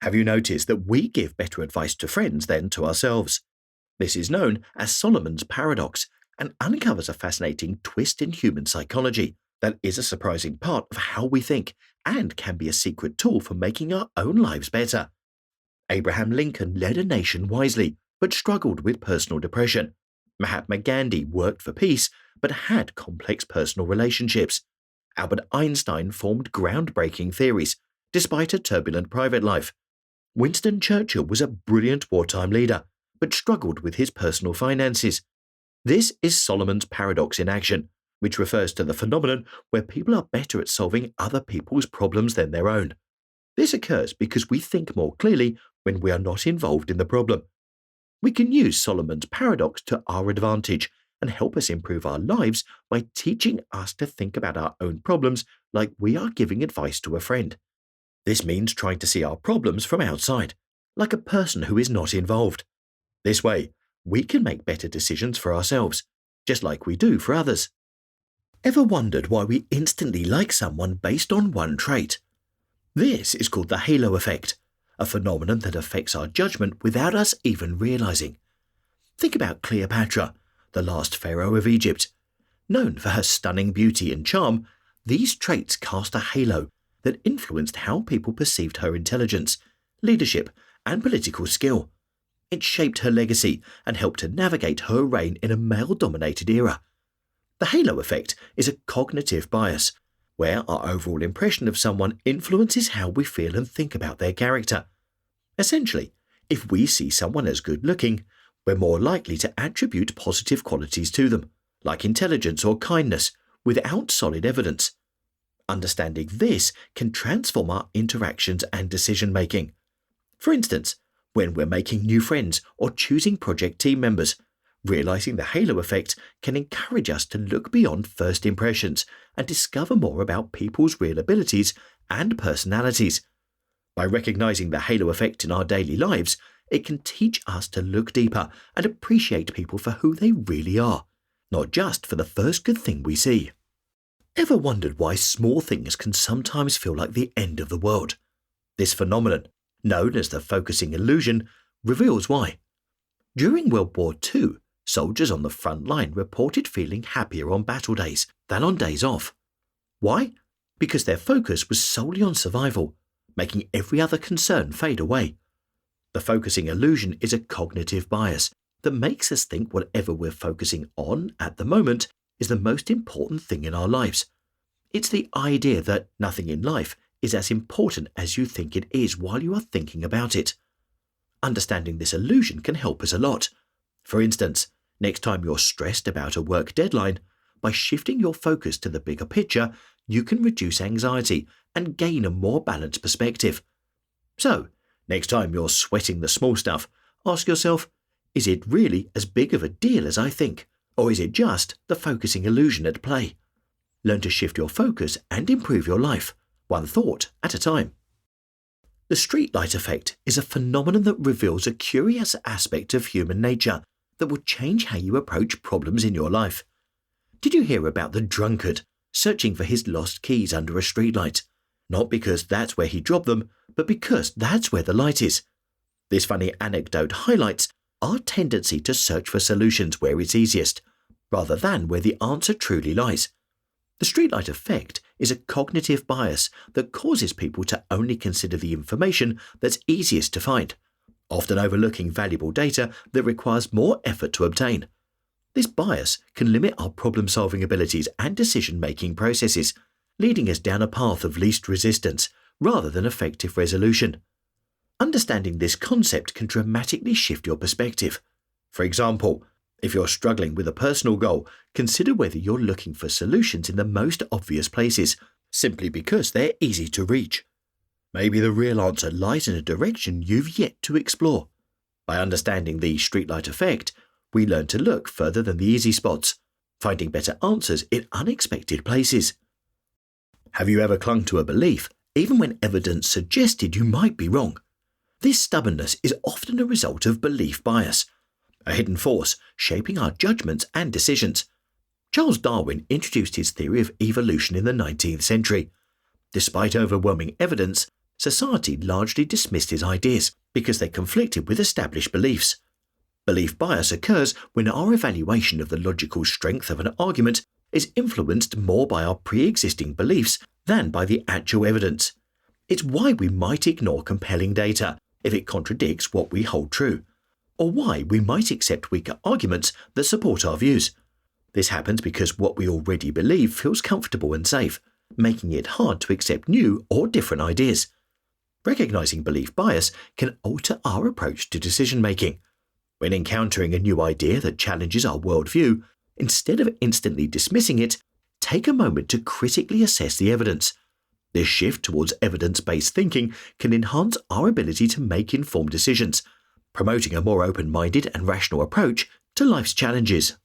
Have you noticed that we give better advice to friends than to ourselves? This is known as Solomon's Paradox and uncovers a fascinating twist in human psychology that is a surprising part of how we think and can be a secret tool for making our own lives better. Abraham Lincoln led a nation wisely but struggled with personal depression. Mahatma Gandhi worked for peace but had complex personal relationships. Albert Einstein formed groundbreaking theories despite a turbulent private life. Winston Churchill was a brilliant wartime leader but struggled with his personal finances. This is Solomon's Paradox in action, which refers to the phenomenon where people are better at solving other people's problems than their own. This occurs because we think more clearly when we are not involved in the problem. We can use Solomon's Paradox to our advantage and help us improve our lives by teaching us to think about our own problems like we are giving advice to a friend. This means trying to see our problems from outside, like a person who is not involved. This way, we can make better decisions for ourselves, just like we do for others. Ever wondered why we instantly like someone based on one trait? This is called the halo effect, a phenomenon that affects our judgment without us even realizing. Think about Cleopatra, the last pharaoh of Egypt. Known for her stunning beauty and charm, these traits cast a halo that influenced how people perceived her intelligence, leadership, and political skill. It shaped her legacy and helped to navigate her reign in a male-dominated era. The halo effect is a cognitive bias, where our overall impression of someone influences how we feel and think about their character. Essentially, if we see someone as good-looking, we're more likely to attribute positive qualities to them, like intelligence or kindness, without solid evidence. Understanding this can transform our interactions and decision-making. For instance, when we're making new friends or choosing project team members, realizing the halo effect can encourage us to look beyond first impressions and discover more about people's real abilities and personalities. By recognizing the halo effect in our daily lives, it can teach us to look deeper and appreciate people for who they really are, not just for the first good thing we see. Ever wondered why small things can sometimes feel like the end of the world? This phenomenon, known as the focusing illusion, reveals why. During World War II, soldiers on the front line reported feeling happier on battle days than on days off. Why? Because their focus was solely on survival, making every other concern fade away. The focusing illusion is a cognitive bias that makes us think whatever we're focusing on at the moment is the most important thing in our lives. It's the idea that nothing in life is as important as you think it is while you are thinking about it. Understanding this illusion can help us a lot. For instance, next time you're stressed about a work deadline, by shifting your focus to the bigger picture, you can reduce anxiety and gain a more balanced perspective. So, next time you're sweating the small stuff, ask yourself, is it really as big of a deal as I think, or is it just the focusing illusion at play? Learn to shift your focus and improve your life, one thought at a time. The Streetlight Effect is a phenomenon that reveals a curious aspect of human nature that will change how you approach problems in your life. Did you hear about the drunkard searching for his lost keys under a streetlight? Not because that's where he dropped them, but because that's where the light is. This funny anecdote highlights our tendency to search for solutions where it's easiest, rather than where the answer truly lies. The Streetlight Effect is a cognitive bias that causes people to only consider the information that's easiest to find, often overlooking valuable data that requires more effort to obtain. This bias can limit our problem-solving abilities and decision-making processes, leading us down a path of least resistance rather than effective resolution. Understanding this concept can dramatically shift your perspective. For example, if you're struggling with a personal goal, consider whether you're looking for solutions in the most obvious places, simply because they're easy to reach. Maybe the real answer lies in a direction you've yet to explore. By understanding the Streetlight Effect, we learn to look further than the easy spots, finding better answers in unexpected places. Have you ever clung to a belief, even when evidence suggested you might be wrong? This stubbornness is often a result of belief bias, a hidden force shaping our judgments and decisions. Charles Darwin introduced his theory of evolution in the 19th century. Despite overwhelming evidence, Society largely dismissed his ideas because they conflicted with established beliefs. Belief bias occurs when our evaluation of the logical strength of an argument is influenced more by our pre-existing beliefs than by the actual evidence. It's why we might ignore compelling data if it contradicts what we hold true, or why we might accept weaker arguments that support our views. This happens because what we already believe feels comfortable and safe, making it hard to accept new or different ideas. Recognizing belief bias can alter our approach to decision-making. When encountering a new idea that challenges our worldview, instead of instantly dismissing it, take a moment to critically assess the evidence. This shift towards evidence-based thinking can enhance our ability to make informed decisions, promoting a more open-minded and rational approach to life's challenges.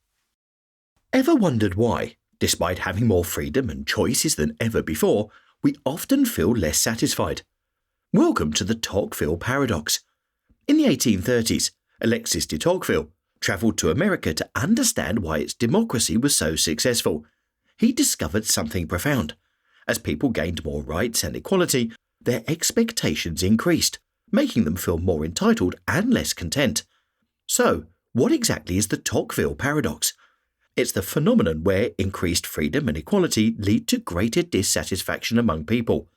Ever wondered why, despite having more freedom and choices than ever before, we often feel less satisfied? Welcome to the Tocqueville Paradox. In the 1830s, Alexis de Tocqueville travelled to America to understand why its democracy was so successful. He discovered something profound. As people gained more rights and equality, their expectations increased, making them feel more entitled and less content. So, what exactly is the Tocqueville Paradox? It's the phenomenon where increased freedom and equality lead to greater dissatisfaction among people.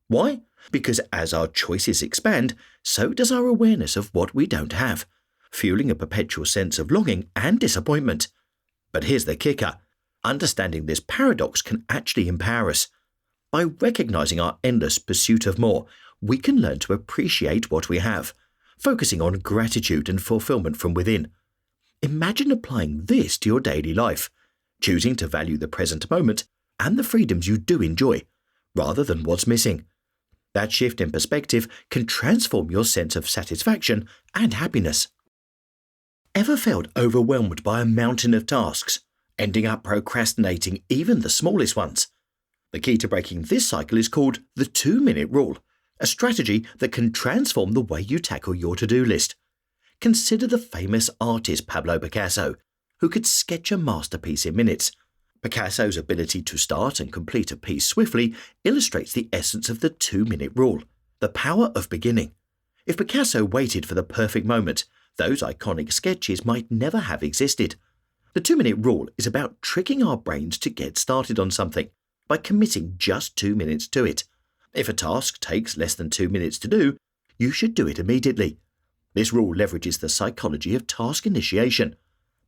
Why? Because as our choices expand, so does our awareness of what we don't have, fueling a perpetual sense of longing and disappointment. But here's the kicker. Understanding this paradox can actually empower us. By recognizing our endless pursuit of more, we can learn to appreciate what we have, focusing on gratitude and fulfillment from within. Imagine applying this to your daily life, choosing to value the present moment and the freedoms you do enjoy, rather than what's missing. That shift in perspective can transform your sense of satisfaction and happiness. Ever felt overwhelmed by a mountain of tasks, ending up procrastinating even the smallest ones? The key to breaking this cycle is called the 2-minute rule, a strategy that can transform the way you tackle your to-do list. Consider the famous artist Pablo Picasso, who could sketch a masterpiece in minutes. Picasso's ability to start and complete a piece swiftly illustrates the essence of the 2-minute rule, the power of beginning. If Picasso waited for the perfect moment, those iconic sketches might never have existed. The 2-minute rule is about tricking our brains to get started on something by committing just 2 minutes to it. If a task takes less than 2 minutes to do, you should do it immediately. This rule leverages the psychology of task initiation.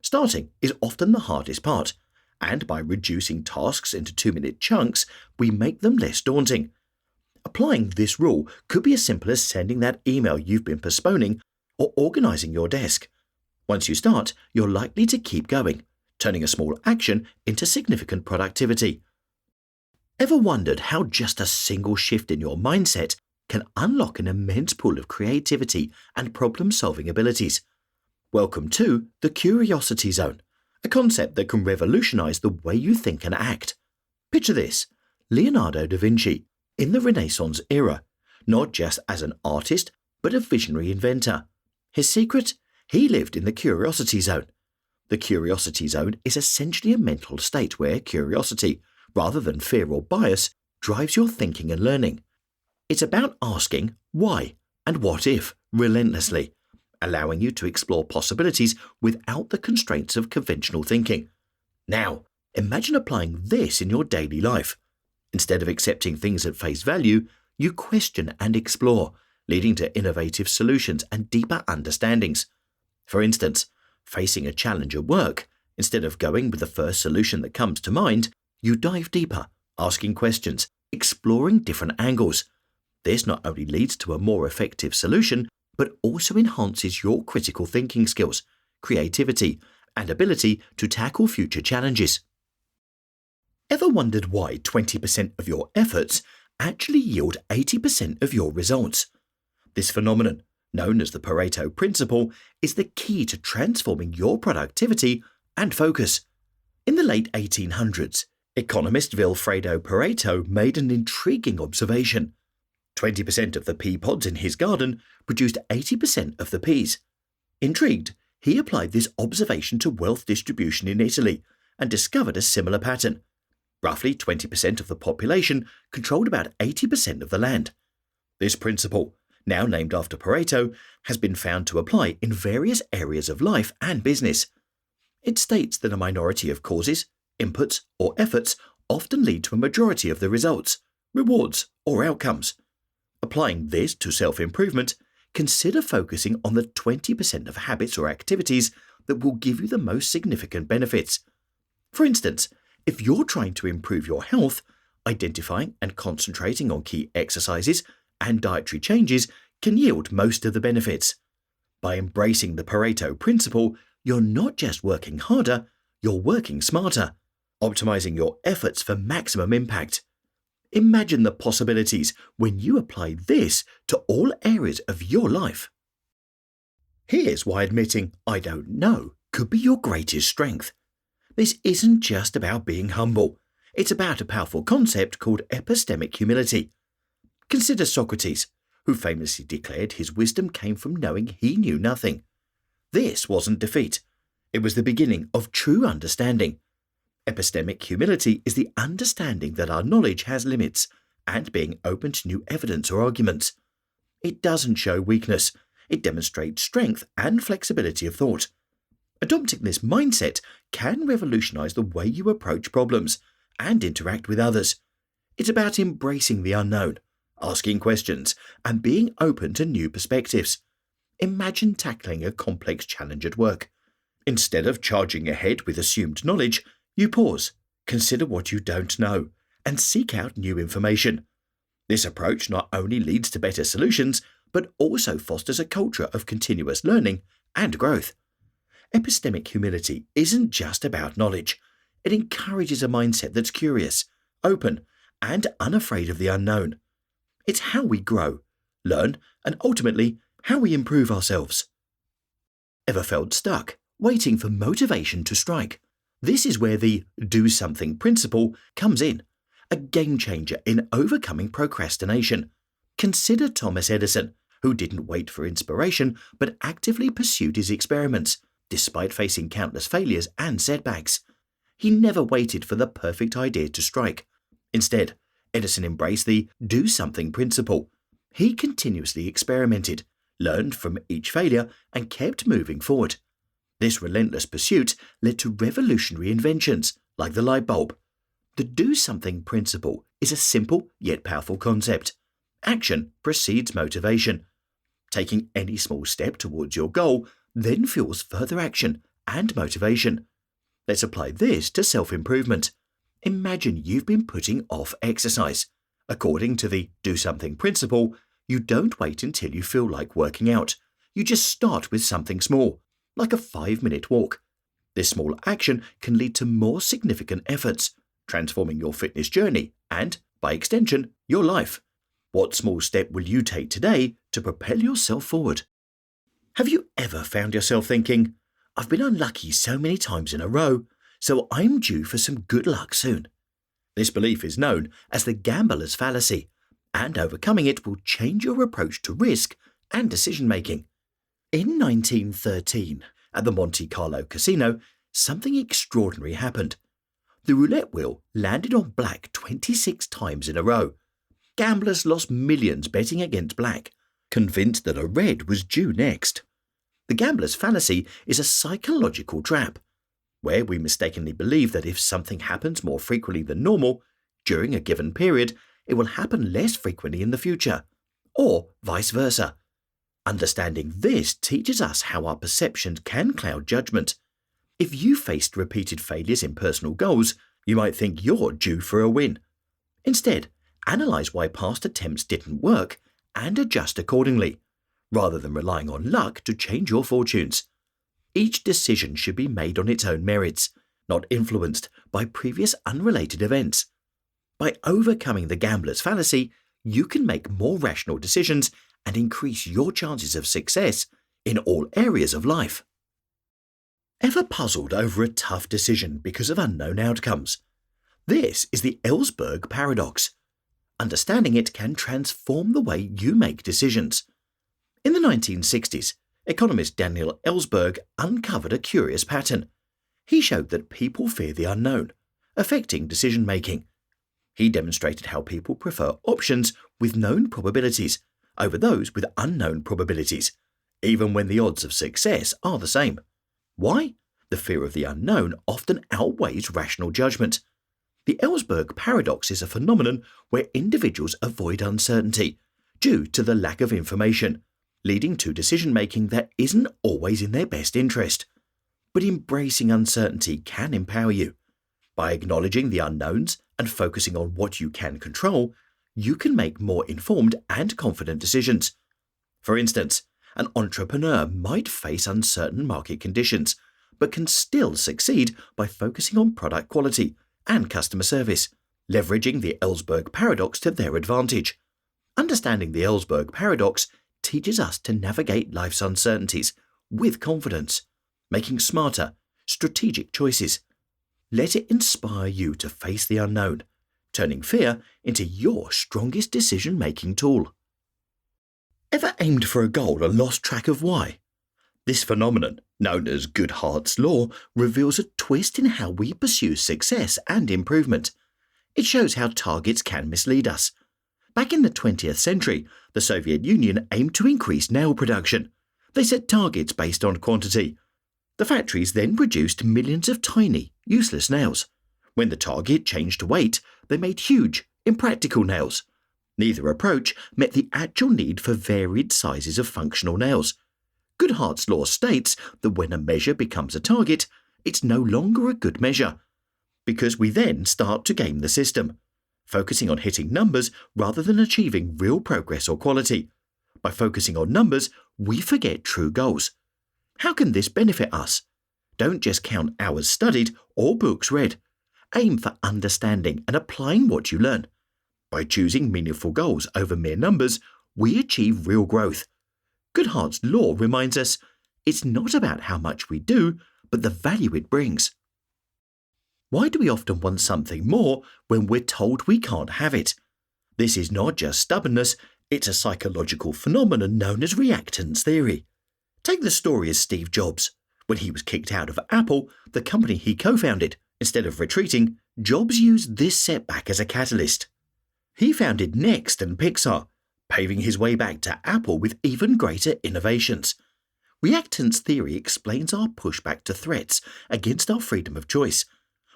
Starting is often the hardest part, and by reducing tasks into 2-minute chunks, we make them less daunting. Applying this rule could be as simple as sending that email you've been postponing or organizing your desk. Once you start, you're likely to keep going, turning a small action into significant productivity. Ever wondered how just a single shift in your mindset can unlock an immense pool of creativity and problem-solving abilities? Welcome to the Curiosity Zone, a concept that can revolutionize the way you think and act. Picture this: Leonardo da Vinci, in the Renaissance era, not just as an artist, but a visionary inventor. His secret? He lived in the Curiosity Zone. The Curiosity Zone is essentially a mental state where curiosity, rather than fear or bias, drives your thinking and learning. It's about asking why and what if relentlessly, allowing you to explore possibilities without the constraints of conventional thinking. Now, imagine applying this in your daily life. Instead of accepting things at face value, you question and explore, leading to innovative solutions and deeper understandings. For instance, facing a challenge at work, instead of going with the first solution that comes to mind, you dive deeper, asking questions, exploring different angles. This not only leads to a more effective solution, but also enhances your critical thinking skills, creativity, and ability to tackle future challenges. Ever wondered why 20% of your efforts actually yield 80% of your results? This phenomenon, known as the Pareto Principle, is the key to transforming your productivity and focus. In the late 1800s, economist Vilfredo Pareto made an intriguing observation. 20% of the pea pods in his garden produced 80% of the peas. Intrigued, he applied this observation to wealth distribution in Italy and discovered a similar pattern. Roughly 20% of the population controlled about 80% of the land. This principle, now named after Pareto, has been found to apply in various areas of life and business. It states that a minority of causes, inputs, or efforts often lead to a majority of the results, rewards, or outcomes. Applying this to self-improvement, consider focusing on the 20% of habits or activities that will give you the most significant benefits. For instance, if you're trying to improve your health, identifying and concentrating on key exercises and dietary changes can yield most of the benefits. By embracing the Pareto Principle, you're not just working harder, you're working smarter, optimizing your efforts for maximum impact. Imagine the possibilities when you apply this to all areas of your life. Here's why admitting "I don't know" could be your greatest strength. This isn't just about being humble. It's about a powerful concept called epistemic humility. Consider Socrates, who famously declared his wisdom came from knowing he knew nothing. This wasn't defeat. It was the beginning of true understanding. Epistemic humility is the understanding that our knowledge has limits and being open to new evidence or arguments. It doesn't show weakness. It demonstrates strength and flexibility of thought. Adopting this mindset can revolutionize the way you approach problems and interact with others. It's about embracing the unknown, asking questions, and being open to new perspectives. Imagine tackling a complex challenge at work. Instead of charging ahead with assumed knowledge, you pause, consider what you don't know, and seek out new information. This approach not only leads to better solutions, but also fosters a culture of continuous learning and growth. Epistemic humility isn't just about knowledge. It encourages a mindset that's curious, open, and unafraid of the unknown. It's how we grow, learn, and ultimately, how we improve ourselves. Ever felt stuck, waiting for motivation to strike? This is where the "do something" principle comes in, a game changer in overcoming procrastination. Consider Thomas Edison, who didn't wait for inspiration but actively pursued his experiments, despite facing countless failures and setbacks. He never waited for the perfect idea to strike. Instead, Edison embraced the "do something" principle. He continuously experimented, learned from each failure, and kept moving forward. This relentless pursuit led to revolutionary inventions like the light bulb. The "do something" principle is a simple yet powerful concept. Action precedes motivation. Taking any small step towards your goal then fuels further action and motivation. Let's apply this to self-improvement. Imagine you've been putting off exercise. According to the "do something" principle, you don't wait until you feel like working out. You just start with something small, like a 5-minute walk. This small action can lead to more significant efforts, transforming your fitness journey and, by extension, your life. What small step will you take today to propel yourself forward? Have you ever found yourself thinking, "I've been unlucky so many times in a row, so I'm due for some good luck soon"? This belief is known as the gambler's fallacy, and overcoming it will change your approach to risk and decision-making. In 1913, at the Monte Carlo casino, something extraordinary happened. The roulette wheel landed on black 26 times in a row. Gamblers lost millions betting against black, convinced that a red was due next. The gambler's fallacy is a psychological trap, where we mistakenly believe that if something happens more frequently than normal during a given period, it will happen less frequently in the future, or vice versa. Understanding this teaches us how our perceptions can cloud judgment. If you faced repeated failures in personal goals, you might think you're due for a win. Instead, analyze why past attempts didn't work and adjust accordingly, rather than relying on luck to change your fortunes. Each decision should be made on its own merits, not influenced by previous unrelated events. By overcoming the gambler's fallacy, you can make more rational decisions and increase your chances of success in all areas of life. Ever puzzled over a tough decision because of unknown outcomes? This is the Ellsberg Paradox. Understanding it can transform the way you make decisions. In the 1960s, economist Daniel Ellsberg uncovered a curious pattern. He showed that people fear the unknown, affecting decision-making. He demonstrated how people prefer options with known probabilities over those with unknown probabilities, even when the odds of success are the same. Why? The fear of the unknown often outweighs rational judgment. The Ellsberg Paradox is a phenomenon where individuals avoid uncertainty due to the lack of information, leading to decision-making that isn't always in their best interest. But embracing uncertainty can empower you. By acknowledging the unknowns and focusing on what you can control, you can make more informed and confident decisions. For instance, an entrepreneur might face uncertain market conditions, but can still succeed by focusing on product quality and customer service, leveraging the Ellsberg Paradox to their advantage. Understanding the Ellsberg Paradox teaches us to navigate life's uncertainties with confidence, making smarter, strategic choices. Let it inspire you to face the unknown, turning fear into your strongest decision-making tool. Ever aimed for a goal and lost track of why? This phenomenon, known as Goodhart's law, reveals a twist in how we pursue success and improvement. It shows how targets can mislead us. Back in the 20th century, the Soviet Union aimed to increase nail production. They set targets based on quantity. The factories then produced millions of tiny, useless nails. When the target changed to weight, they made huge, impractical nails. Neither approach met the actual need for varied sizes of functional nails. Goodhart's law states that when a measure becomes a target, it's no longer a good measure, because we then start to game the system, focusing on hitting numbers rather than achieving real progress or quality. By focusing on numbers, we forget true goals. How can this benefit us? Don't just count hours studied or books read. Aim for understanding and applying what you learn. By choosing meaningful goals over mere numbers, we achieve real growth. Goodhart's law reminds us it's not about how much we do, but the value it brings. Why do we often want something more when we're told we can't have it? This is not just stubbornness, it's a psychological phenomenon known as reactance theory. Take the story of Steve Jobs. When he was kicked out of Apple, the company he co-founded, instead of retreating, Jobs used this setback as a catalyst. He founded Next and Pixar, paving his way back to Apple with even greater innovations. Reactance theory explains our pushback to threats against our freedom of choice.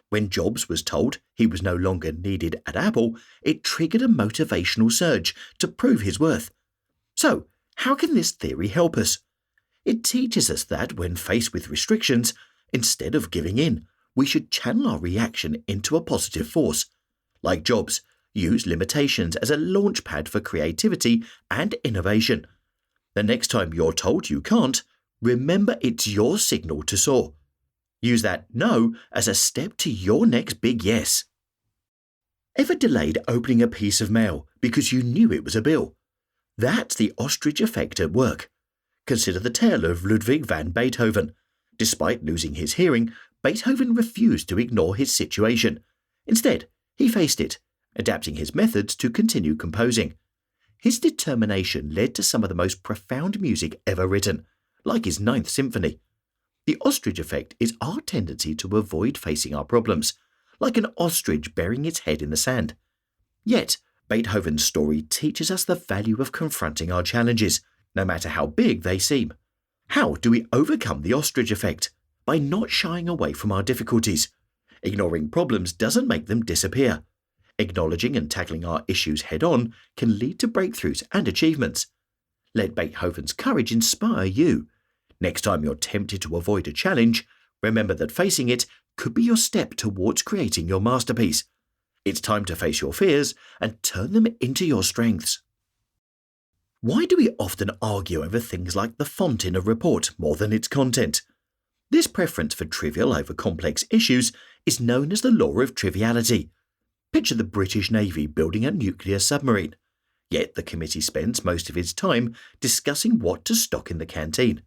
When Jobs was told he was no longer needed at Apple, it triggered a motivational surge to prove his worth. So, how can this theory help us? It teaches us that when faced with restrictions, instead of giving in, we should channel our reaction into a positive force. Like Jobs, use limitations as a launchpad for creativity and innovation. The next time you're told you can't, remember it's your signal to soar. Use that no as a step to your next big yes. Ever delayed opening a piece of mail because you knew it was a bill? That's the Ostrich Effect at work. Consider the tale of Ludwig van Beethoven. Despite losing his hearing, Beethoven refused to ignore his situation. Instead, he faced it, adapting his methods to continue composing. His determination led to some of the most profound music ever written, like his Ninth Symphony. The ostrich effect is our tendency to avoid facing our problems, like an ostrich burying its head in the sand. Yet, Beethoven's story teaches us the value of confronting our challenges, no matter how big they seem. How do we overcome the ostrich effect? By not shying away from our difficulties. Ignoring problems doesn't make them disappear. Acknowledging and tackling our issues head-on can lead to breakthroughs and achievements. Let Beethoven's courage inspire you. Next time you're tempted to avoid a challenge, remember that facing it could be your step towards creating your masterpiece. It's time to face your fears and turn them into your strengths. Why do we often argue over things like the font in a report more than its content? This preference for trivial over complex issues is known as the law of triviality. Picture the British Navy building a nuclear submarine. Yet the committee spends most of its time discussing what to stock in the canteen.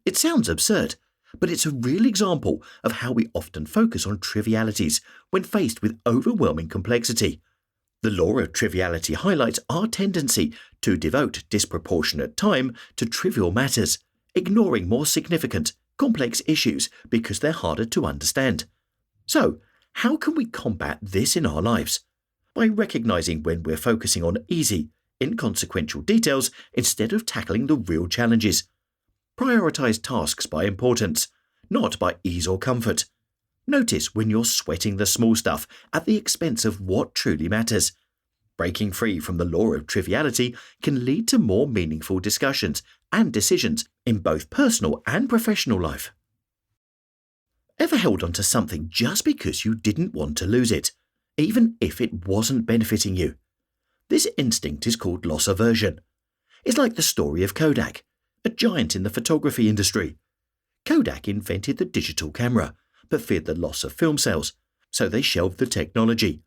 It sounds absurd, but it's a real example of how we often focus on trivialities when faced with overwhelming complexity. The law of triviality highlights our tendency to devote disproportionate time to trivial matters, ignoring more significant, complex issues because they're harder to understand. So, how can we combat this in our lives? by recognizing when we're focusing on easy, inconsequential details instead of tackling the real challenges. Prioritize tasks by importance, not by ease or comfort. Notice when you're sweating the small stuff at the expense of what truly matters. Breaking free from the law of triviality can lead to more meaningful discussions and decisions in both personal and professional life. Ever held on to something just because you didn't want to lose it, even if it wasn't benefiting you? This instinct is called loss aversion. It's like the story of Kodak, a giant in the photography industry. Kodak invented the digital camera, but feared the loss of film sales, so they shelved the technology.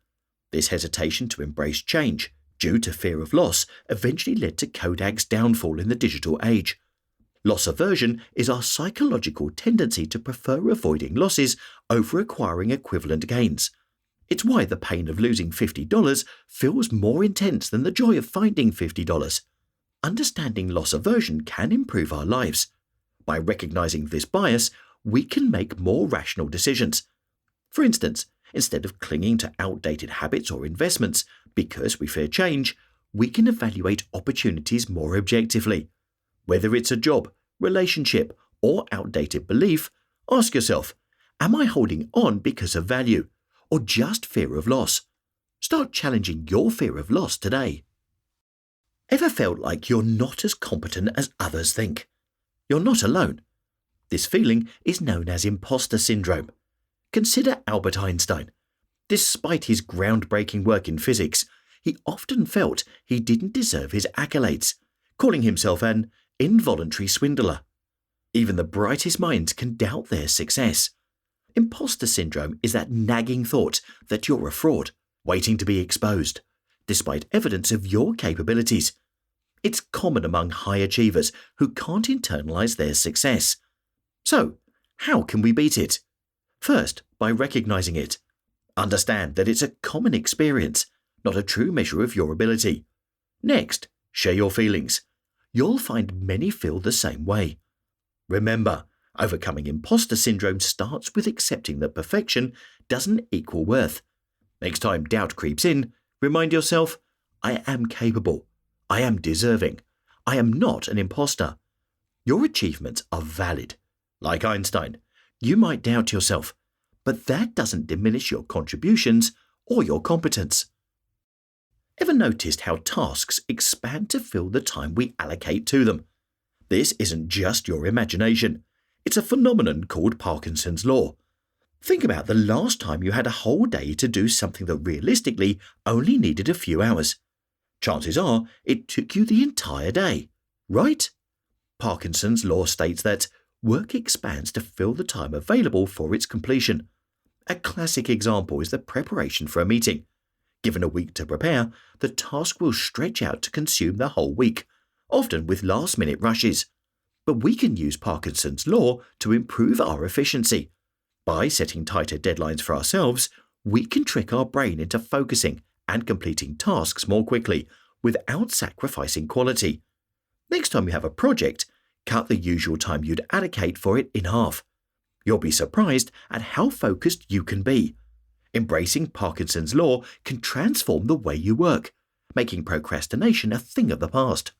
This hesitation to embrace change, due to fear of loss, eventually led to Kodak's downfall in the digital age. Loss aversion is our psychological tendency to prefer avoiding losses over acquiring equivalent gains. It's why the pain of losing $50 feels more intense than the joy of finding $50. Understanding loss aversion can improve our lives. By recognizing this bias, we can make more rational decisions. For instance, instead of clinging to outdated habits or investments because we fear change, we can evaluate opportunities more objectively. Whether it's a job, relationship, or outdated belief, ask yourself, am I holding on because of value, or just fear of loss? Start challenging your fear of loss today. Ever felt like you're not as competent as others think? You're not alone. This feeling is known as Imposter Syndrome. Consider Albert Einstein. Despite his groundbreaking work in physics, he often felt he didn't deserve his accolades, calling himself an involuntary swindler. Even the brightest minds can doubt their success. Imposter syndrome is that nagging thought that you're a fraud, waiting to be exposed, despite evidence of your capabilities. It's common among high achievers who can't internalize their success. So, how can we beat it? First, by recognizing it. Understand that it's a common experience, not a true measure of your ability. Next, share your feelings. You'll find many feel the same way. Remember, overcoming imposter syndrome starts with accepting that perfection doesn't equal worth. Next time doubt creeps in, remind yourself, I am capable. I am deserving. I am not an imposter. Your achievements are valid. Like Einstein, you might doubt yourself, but that doesn't diminish your contributions or your competence. Ever noticed how tasks expand to fill the time we allocate to them? This isn't just your imagination. It's a phenomenon called Parkinson's law. Think about the last time you had a whole day to do something that realistically only needed a few hours. Chances are it took you the entire day, right? Parkinson's law states that work expands to fill the time available for its completion. A classic example is the preparation for a meeting. Given a week to prepare, the task will stretch out to consume the whole week, often with last-minute rushes. But we can use Parkinson's law to improve our efficiency. By setting tighter deadlines for ourselves, we can trick our brain into focusing and completing tasks more quickly without sacrificing quality. Next time you have a project, cut the usual time you'd allocate for it in half. You'll be surprised at how focused you can be. Embracing Parkinson's law can transform the way you work, making procrastination a thing of the past.